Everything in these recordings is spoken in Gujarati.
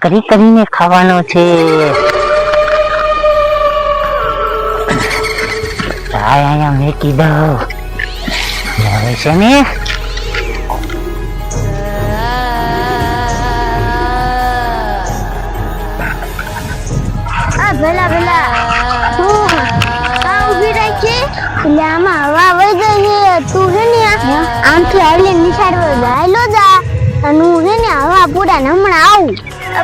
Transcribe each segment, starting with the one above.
કરી કરીને ખાવાનો છે. અહીંયા મેકી દઉં હવે છે ને. ભલા ભલા તું ઉભી રાખી એટલે આમાં હવા વહી જાય છે. તું છે ને આમથી આવલી નિશાળવા ગાયલો જા અને હું છે ને હવા પૂરા હમણાં આવું.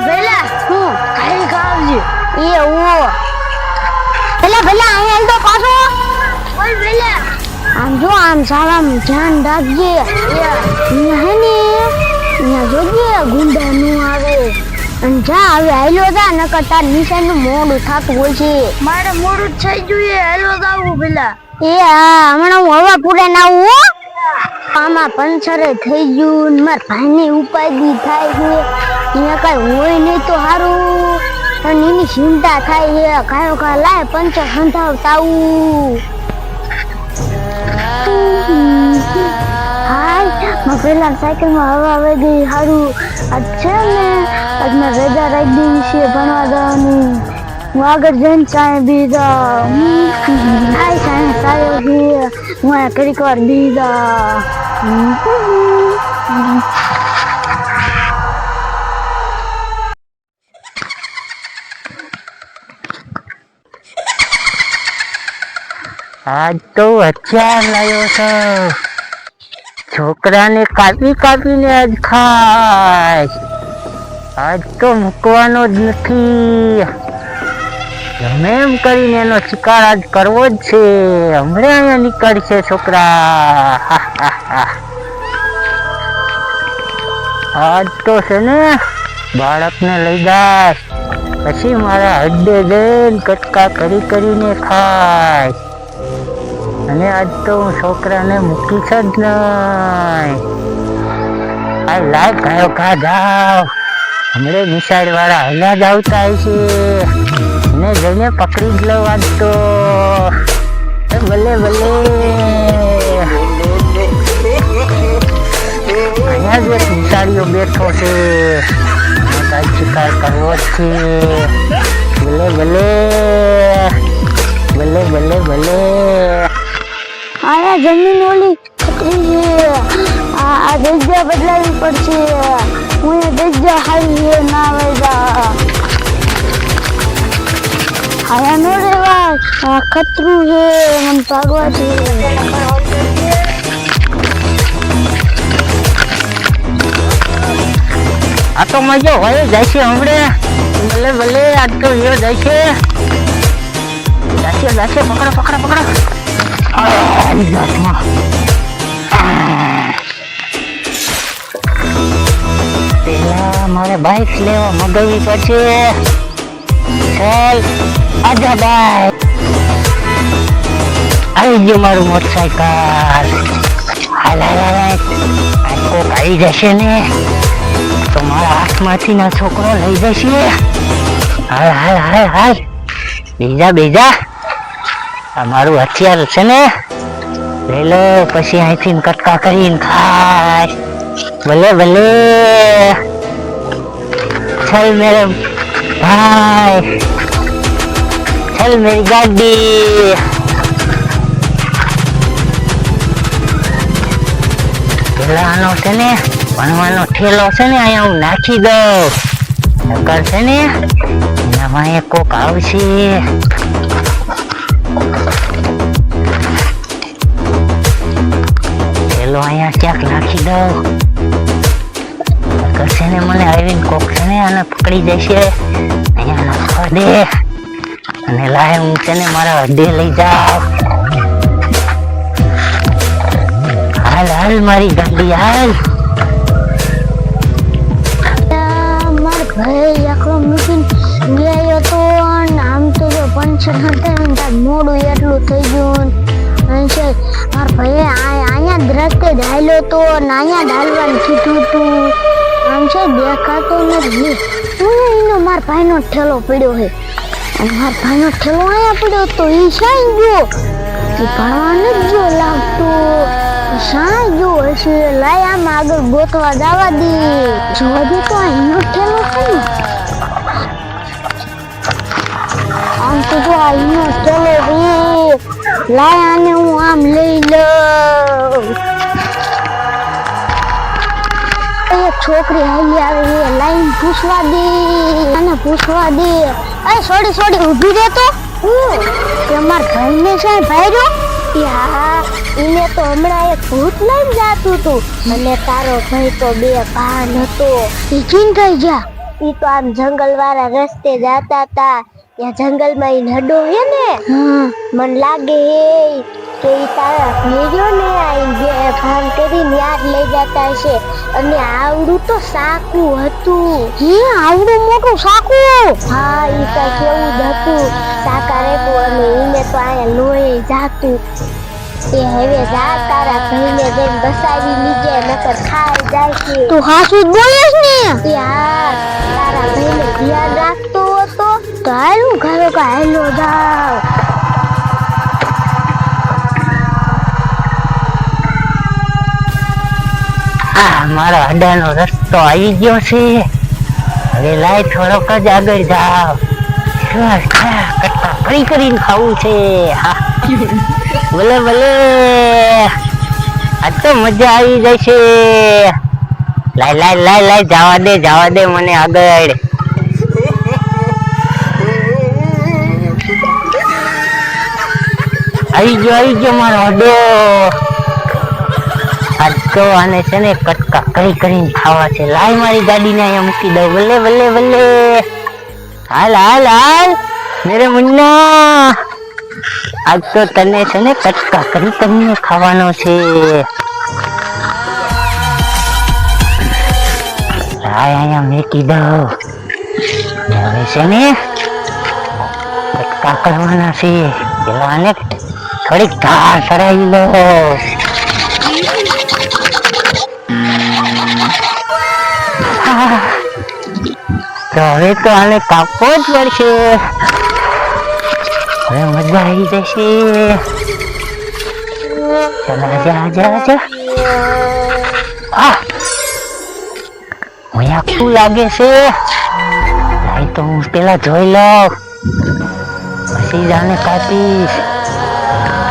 ભલા હું ખાઈ ખાવજે એ ઓ ભલા ભલા અહીંયા તો પાછો બોલ ભલા આમ જો આમ સારામાં ધ્યાન રાખજે. અહીંયા હે ને અહીંયા જોજે ગુંડા નું આવે અને જા હવે હાલો જા નકર તાર નિશાનનું મોડું થતું હોય છે. મારે મોડું થઈ ગયું હાલો જાવું પેલા. એ હા હમણાં હું હવા પૂરા ના આવું. આમાં પંચરે થઈ ગયું માર ભાઈને ઉપાધિ થાય છે. અહીંયા કઈ હોય નહીં તો સારું અને એની ચિંતા થાય છે. કાયો કા લાય પંચર સંધાવતા આવું. હાય પેલા સાયકલમાં હવા આવી ગઈ સારું. આજ છે ને આજ મેં રજા રાખી દીધી છે ભણવા જવાની. હું આગળ જઈને ચાય બીજા હાય ચાય સાયો બી હું આ ઘડીક વાર બીજા. આજ તો હથિયાર લાવ્યો છો. છોકરાને કાપી કાપીને આજ ખાય. આજ તો મૂકવાનો જ નથી. ગમે એમ કરીને એનો શિકાર આજ કરવો જ છે. હમણાં અહીંયા નીકળશે છોકરા. આજ તો છે ને બાળકને લઈ જાય પછી મારા હડે જઈને કટકા કરીને ખાય. અને આજ તો હું છોકરાને મૂકીશ જ નહીં. આ લાય કયો કા જાવ હમણે નિશાળ વાળા હલા જ આવતા છે ને જઈને પકડી જ લઉં આજ તો. ભલે ભલે અહીંયા જ એક નિશાળીઓ બેઠો છે. કાંઈ શિકાર કરવો જ છે. ભલે ભલે ભલે ભલે ભલે. આયા જમીન ઓલી ખતરી છે. આ જગ્યા બદલાવી પડશે. હું એ જગ્યા હારી છે ના વેજા આયા નો રેવા. આ ખતરું છે મને ભાગવા છે. આ તો મજો હોય જાય છે હમણે. ભલે ભલે આજ તો યો જાય છે. જાશે પકડો પકડો પકડો. પેલા મારે બાઇક લેવા મગાવી પડશે. ચાલ આજા બાઈક આવી ગયું મારું મોટરસાયકલ. હાલ કોક આવી જશે ને તો મારા હાથમાંથી ના છોકરો લઈ જશે. હાલ હાલ હાલ હાલ બીજા આ મારું હથિયાર છે ને લઈ લો પછી અહીંથી કટકા કરીને ખાય. ભલે ભલે ચલ મેરે ભાઈ ચલ મેરી ગાડી. પેલાનો છે ને ભણવાનો ઠેલો છે ને અહીંયા હું નાખી દઉં. નકર છે ને એનામાં એક કોક આવશે. અહીંયા ક્યાંક નાખી દઉં. કરશે ને મને આવીને કોક છે ને આને પકડી જશે. અહીંયા નાખવા દે અને લાય હું છે ને મારા હડે લઈ જાઉં. હાલ હાલ મારી ગાડી હાલ. મારા ભાઈ આખો મૂકીને ગયો તો આમ તો જો પંચર હતા મોડું એટલું થઈ ગયું. મારા ભાઈ અહીંયા રસ્તે ડાયલો તો અહીંયા ડાલવાનું કીધું તું. આમ છે દેખાતો નથી. એનો મારા ભાઈનો ઠેલો પડ્યો છે. મારા ભાઈનો ઠેલો અહીંયા પડ્યો તો એ શાઈ ગયો. એ ભણવા નથી જો લાગતો. શાઈ ગયો હશે. લાય આમ આગળ ગોતવા જવા દે. જોવા દે તો અહીંનો ઠેલો છે ને લાય આને હું આમ લઈ લઉં. એ છોકરી હાલી આવે એ લાઈન પૂછવા દે, આને પૂછવા દે. એ સોડી ઊભી રહે તો. તે માર ભાઈને છે ભાઈરો. યા એને તો હમણાં એક ભૂત લઈને જાતું હતું અને તારો ભાઈ તો બે ભાન હતો. ઈ ચીન થઈ જા. ઈ તો આમ જંગલ વાળા રસ્તે જાતા હતા. ત્યાં જંગલમાં ઈ નડો હે ને. મન લાગે હે કે ઈ તારા ભેર્યો ને આઈ જે ભાન કરીને યાદ લઈ જતા હશે. અને આવડું તો સાકુ હતું. હે આવડું મોટું સાકુ? હા ઈ તો કેવું જ હતું. સાકા રેતું અને ઈને તો આયા લોહી જાતું. એ હવે જા તારા ભાઈને જઈને બસાવી લીજે નકર ખાઈ જાય છે. તું હાસું જ બોલીશ ને? યાર તારા ભાઈને ધ્યાન રાખતો હતો તો હાલ હું ઘરે હાલો જાવ. મારો અડાનો રસ્તો આવી ગયો છે. હવે લાય થોડોક જ આગળ જાવ. કટકા કરીને ખાવું છે. હા ભલે આ તો મજા આવી જશે. લાય જવા દે મને આગળ. આવી ગયો મારો અડો. આજ તો આને છે ને કટકા કરીને ખાવા છે. લાય મારી ગાડીને અહીંયા મૂકી દઉં. ભલે હાલ મેરે મુન્ના. આજ તો તને છે ને કટકા કરીને ખાવાનો છે. લાય અહીંયા મૂકી દઉં. હવે છે ને કટકા કરવાના છે. પેલા આને થોડીક ઘાસ ચડાવી લો. તો હવે તો આને કાપવો જ પડશે. હવે મજા આવી જશે. ચાલ આજા. હું આખું લાગે છે. લાઈ તો હું પેલા જોઈ લઉં પછી જ આને કાપીશ.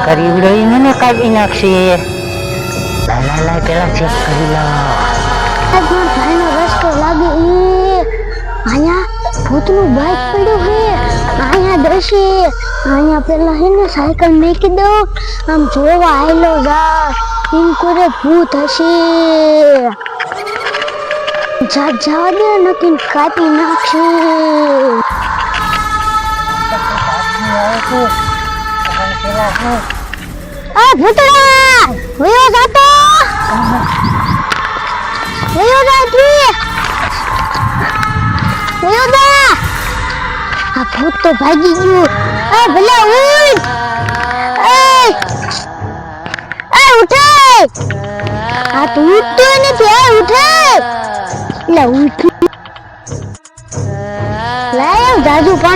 કરીબડો મને કાપી નાખશે. લાય પેલા ચેક કરી લઉં. ભાઈનો રસ્તો લાગે અહીંયા ભૂતનું બાઇક પડ્યું છે. અહીંયા દશે અહીંયા પેલા હે ને સાયકલ મેકી દો. આમ જોવા આયલો જા ઇનકોરે ભૂત હશે. જવા દે નકીન કાપી નાખશે. આ ભૂતડા વયો જાતો. વયો જા આ ભૂત તો ભાગી ગયું. ભલે ઉઠ. ઉઠે. આ તો ઉઠતો નથી. ઉઠે એટલે ઉઠ. લાય જાજુ